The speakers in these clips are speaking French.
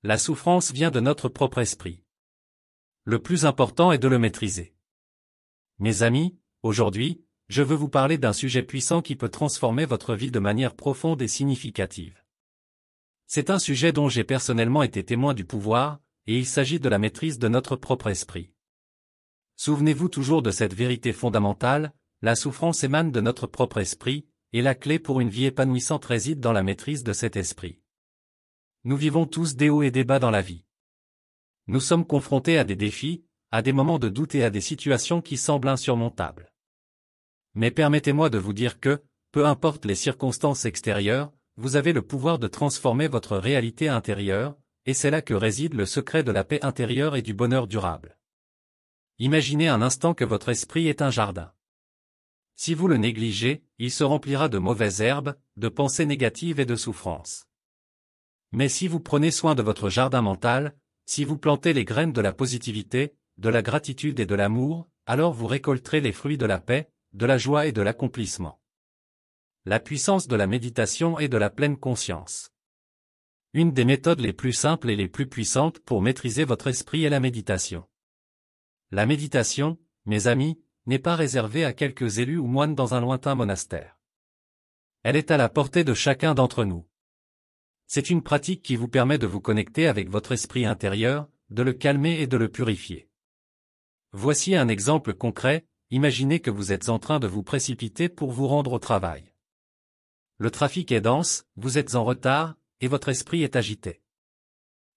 La souffrance vient de notre propre esprit. Le plus important est de le maîtriser. Mes amis, aujourd'hui, je veux vous parler d'un sujet puissant qui peut transformer votre vie de manière profonde et significative. C'est un sujet dont j'ai personnellement été témoin du pouvoir, et il s'agit de la maîtrise de notre propre esprit. Souvenez-vous toujours de cette vérité fondamentale, la souffrance émane de notre propre esprit, et la clé pour une vie épanouissante réside dans la maîtrise de cet esprit. Nous vivons tous des hauts et des bas dans la vie. Nous sommes confrontés à des défis, à des moments de doute et à des situations qui semblent insurmontables. Mais permettez-moi de vous dire que, peu importe les circonstances extérieures, vous avez le pouvoir de transformer votre réalité intérieure, et c'est là que réside le secret de la paix intérieure et du bonheur durable. Imaginez un instant que votre esprit est un jardin. Si vous le négligez, il se remplira de mauvaises herbes, de pensées négatives et de souffrances. Mais si vous prenez soin de votre jardin mental, si vous plantez les graines de la positivité, de la gratitude et de l'amour, alors vous récolterez les fruits de la paix, de la joie et de l'accomplissement. La puissance de la méditation et de la pleine conscience. Une des méthodes les plus simples et les plus puissantes pour maîtriser votre esprit est la méditation. La méditation, mes amis, n'est pas réservée à quelques élus ou moines dans un lointain monastère. Elle est à la portée de chacun d'entre nous. C'est une pratique qui vous permet de vous connecter avec votre esprit intérieur, de le calmer et de le purifier. Voici un exemple concret, imaginez que vous êtes en train de vous précipiter pour vous rendre au travail. Le trafic est dense, vous êtes en retard, et votre esprit est agité.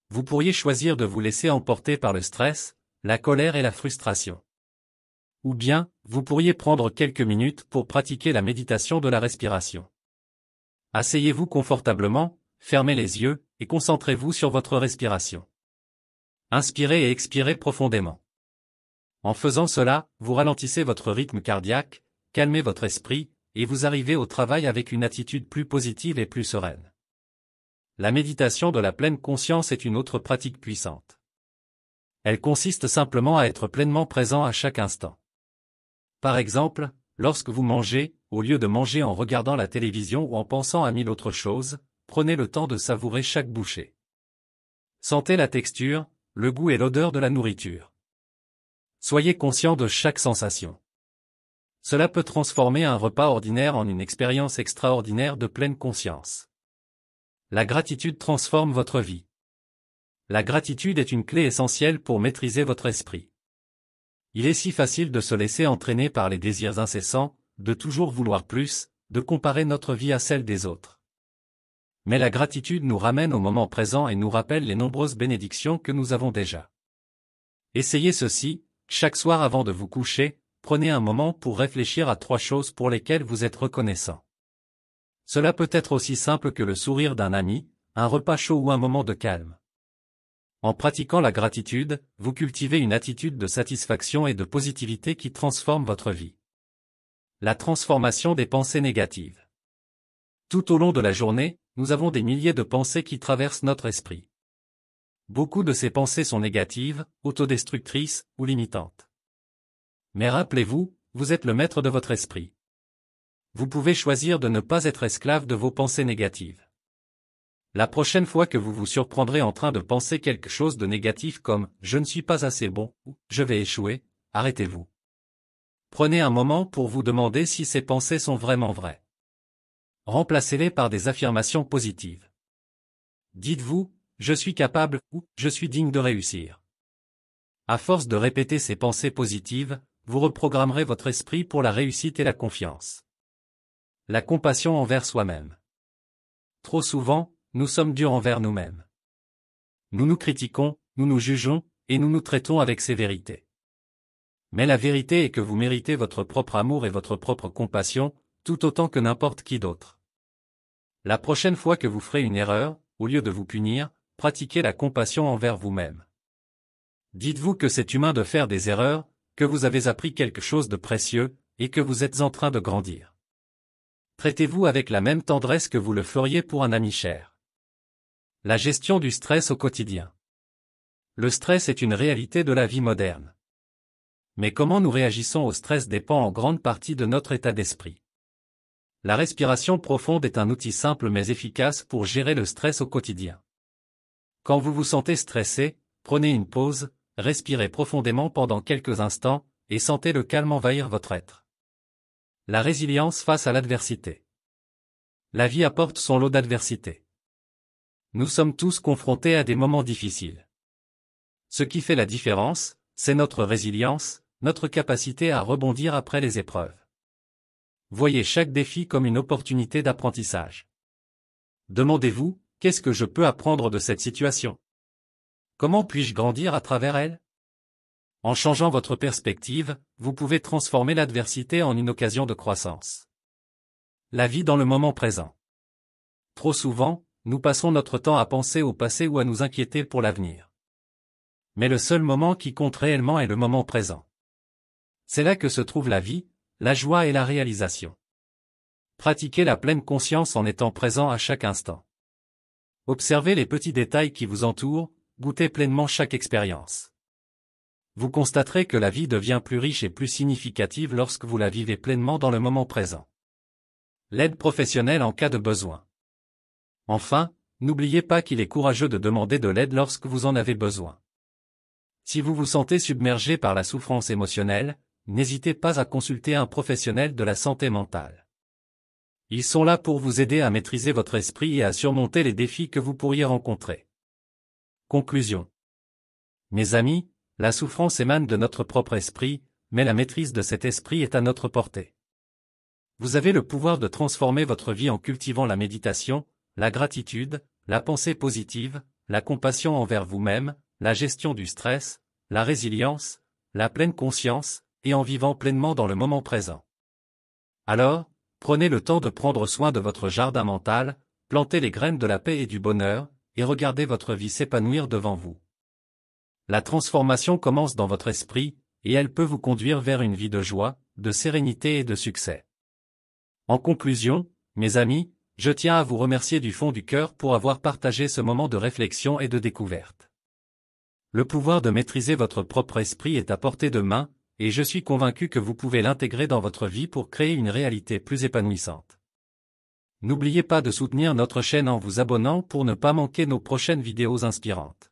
Vous pourriez choisir de vous laisser emporter par le stress, la colère et la frustration. Ou bien, vous pourriez prendre quelques minutes pour pratiquer la méditation de la respiration. Asseyez-vous confortablement, fermez les yeux, et concentrez-vous sur votre respiration. Inspirez et expirez profondément. En faisant cela, vous ralentissez votre rythme cardiaque, calmez votre esprit, et vous arrivez au travail avec une attitude plus positive et plus sereine. La méditation de la pleine conscience est une autre pratique puissante. Elle consiste simplement à être pleinement présent à chaque instant. Par exemple, lorsque vous mangez, au lieu de manger en regardant la télévision ou en pensant à 1000 autres choses, prenez le temps de savourer chaque bouchée. Sentez la texture, le goût et l'odeur de la nourriture. Soyez conscient de chaque sensation. Cela peut transformer un repas ordinaire en une expérience extraordinaire de pleine conscience. La gratitude transforme votre vie. La gratitude est une clé essentielle pour maîtriser votre esprit. Il est si facile de se laisser entraîner par les désirs incessants, de toujours vouloir plus, de comparer notre vie à celle des autres. Mais la gratitude nous ramène au moment présent et nous rappelle les nombreuses bénédictions que nous avons déjà. Essayez ceci, chaque soir avant de vous coucher, prenez un moment pour réfléchir à 3 choses pour lesquelles vous êtes reconnaissant. Cela peut être aussi simple que le sourire d'un ami, un repas chaud ou un moment de calme. En pratiquant la gratitude, vous cultivez une attitude de satisfaction et de positivité qui transforme votre vie. La transformation des pensées négatives. Tout au long de la journée, nous avons des milliers de pensées qui traversent notre esprit. Beaucoup de ces pensées sont négatives, autodestructrices ou limitantes. Mais rappelez-vous, vous êtes le maître de votre esprit. Vous pouvez choisir de ne pas être esclave de vos pensées négatives. La prochaine fois que vous vous surprendrez en train de penser quelque chose de négatif comme « je ne suis pas assez bon » ou « je vais échouer », arrêtez-vous. Prenez un moment pour vous demander si ces pensées sont vraiment vraies. Remplacez-les par des affirmations positives. Dites-vous « je suis capable » ou « je suis digne de réussir ». À force de répéter ces pensées positives, vous reprogrammerez votre esprit pour la réussite et la confiance. La compassion envers soi-même. Trop souvent, nous sommes durs envers nous-mêmes. Nous nous critiquons, nous nous jugeons, et nous nous traitons avec sévérité. Mais la vérité est que vous méritez votre propre amour et votre propre compassion, tout autant que n'importe qui d'autre. La prochaine fois que vous ferez une erreur, au lieu de vous punir, pratiquez la compassion envers vous-même. Dites-vous que c'est humain de faire des erreurs, que vous avez appris quelque chose de précieux, et que vous êtes en train de grandir. Traitez-vous avec la même tendresse que vous le feriez pour un ami cher. La gestion du stress au quotidien. Le stress est une réalité de la vie moderne. Mais comment nous réagissons au stress dépend en grande partie de notre état d'esprit. La respiration profonde est un outil simple mais efficace pour gérer le stress au quotidien. Quand vous vous sentez stressé, prenez une pause, respirez profondément pendant quelques instants, et sentez le calme envahir votre être. La résilience face à l'adversité. La vie apporte son lot d'adversité. Nous sommes tous confrontés à des moments difficiles. Ce qui fait la différence, c'est notre résilience, notre capacité à rebondir après les épreuves. Voyez chaque défi comme une opportunité d'apprentissage. Demandez-vous, qu'est-ce que je peux apprendre de cette situation? Comment puis-je grandir à travers elle? En changeant votre perspective, vous pouvez transformer l'adversité en une occasion de croissance. La vie dans le moment présent. Trop souvent, nous passons notre temps à penser au passé ou à nous inquiéter pour l'avenir. Mais le seul moment qui compte réellement est le moment présent. C'est là que se trouve la vie, la joie et la réalisation. Pratiquez la pleine conscience en étant présent à chaque instant. Observez les petits détails qui vous entourent, goûtez pleinement chaque expérience. Vous constaterez que la vie devient plus riche et plus significative lorsque vous la vivez pleinement dans le moment présent. L'aide professionnelle en cas de besoin. Enfin, n'oubliez pas qu'il est courageux de demander de l'aide lorsque vous en avez besoin. Si vous vous sentez submergé par la souffrance émotionnelle, n'hésitez pas à consulter un professionnel de la santé mentale. Ils sont là pour vous aider à maîtriser votre esprit et à surmonter les défis que vous pourriez rencontrer. Conclusion. Mes amis, la souffrance émane de notre propre esprit, mais la maîtrise de cet esprit est à notre portée. Vous avez le pouvoir de transformer votre vie en cultivant la méditation, la gratitude, la pensée positive, la compassion envers vous-même, la gestion du stress, la résilience, la pleine conscience, et en vivant pleinement dans le moment présent. Alors, prenez le temps de prendre soin de votre jardin mental, plantez les graines de la paix et du bonheur, et regardez votre vie s'épanouir devant vous. La transformation commence dans votre esprit, et elle peut vous conduire vers une vie de joie, de sérénité et de succès. En conclusion, mes amis, je tiens à vous remercier du fond du cœur pour avoir partagé ce moment de réflexion et de découverte. Le pouvoir de maîtriser votre propre esprit est à portée de main, et je suis convaincu que vous pouvez l'intégrer dans votre vie pour créer une réalité plus épanouissante. N'oubliez pas de soutenir notre chaîne en vous abonnant pour ne pas manquer nos prochaines vidéos inspirantes.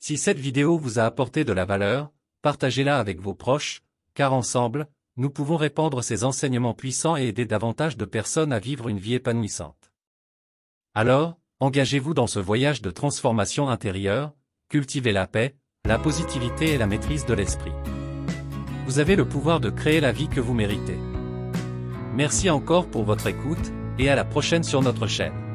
Si cette vidéo vous a apporté de la valeur, partagez-la avec vos proches, car ensemble, nous pouvons répandre ces enseignements puissants et aider davantage de personnes à vivre une vie épanouissante. Alors, engagez-vous dans ce voyage de transformation intérieure, cultivez la paix, la positivité et la maîtrise de l'esprit. Vous avez le pouvoir de créer la vie que vous méritez. Merci encore pour votre écoute, et à la prochaine sur notre chaîne.